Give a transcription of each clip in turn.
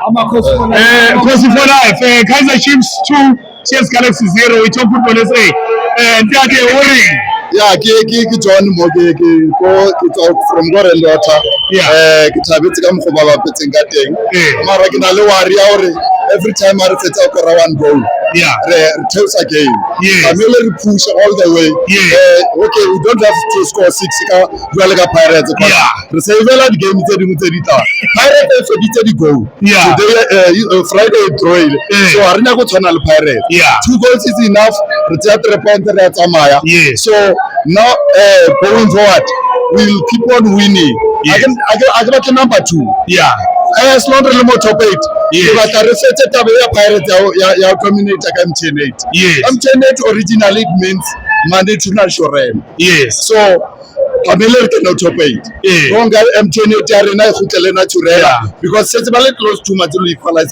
Khosi for life. Kaizer Chiefs 2, CS Galaxy 0. We talk football SA. Ntate o reng? Yeah, ke John mo ke tswa from Gorendota. Ke thabetse ka mokgwa ba bapetseng ka teng. Mara ke na le worry ya hore every time I fetsa o kora one goal. Re tells again. Family re push all the way. Okay, we don't have to score 6 ka jwale ka Pirates. Re savela di game tse dingwe tse di tla. Pirates e feditse di goal. Today Friday draw. So ha rena go tshwana le Pirates. 2 goals is enough. Re tsaya 3 points re tsamaya. So now going forward we'll keep on winning. I got number 2. As long as we top 8, but I reset taba ya Pirates ya dominate ka MTN8. MTN8 originally it means Monday to National. So Pamela cannot top 8. Don't get MTN8 ya rena e khutlele natural because it's very close to much to equalize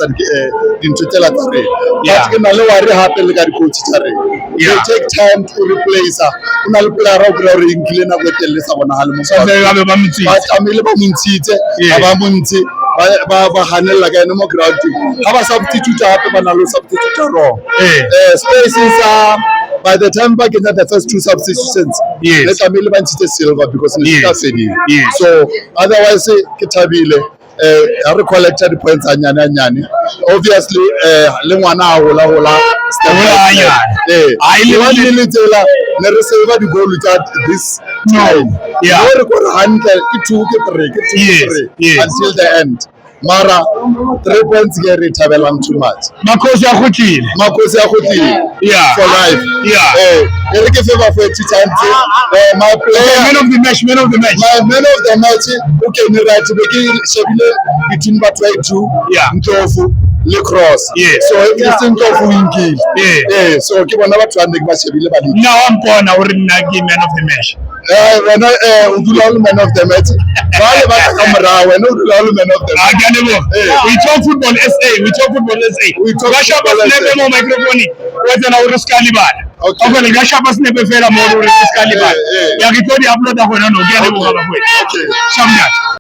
into tela tare. But ke na le worry hape le ka di coach tare. They take time to replace her. Una le player ra go re inkile na go telle sa bona hale mo. But Pamela ba montshitse ba montsi ba hanela ka ene mo ground ha ba substitute hape ba na lo substitute wrong. Spaces by the time back in the first 2 substitutions let Pamela ba ntshitse silver because ne ka fedile. So otherwise ke thabile I collected the points anyane obviously le ngwana a hola I want to tell ne re save the goal at this time. Re go handle ke 2 ke 3 until the end. Mara 3 points get retabelang too much. Makhosi a khutile for life. Re ke favor for 2 times. My player man of the match. My man of the match okay ni right be ke shebile between ba 2 Ndlovu le Cross. So everything of winkile. So ke bona batho ba ne ba shebile ba le. Now I'm born or nna ke man of the match. Wena o dula le man of the match. Ba ba ka mara wena o dula le man of the match. We talk football SA. We talk Gashapa snebe mo microphone. Wetsa na o re ska libala. Okay, le Gashapa snebe fela mo o re ska libala. Ya ke tlo di upload a gona no ke a le mo ga ba kwetsa. Shamda.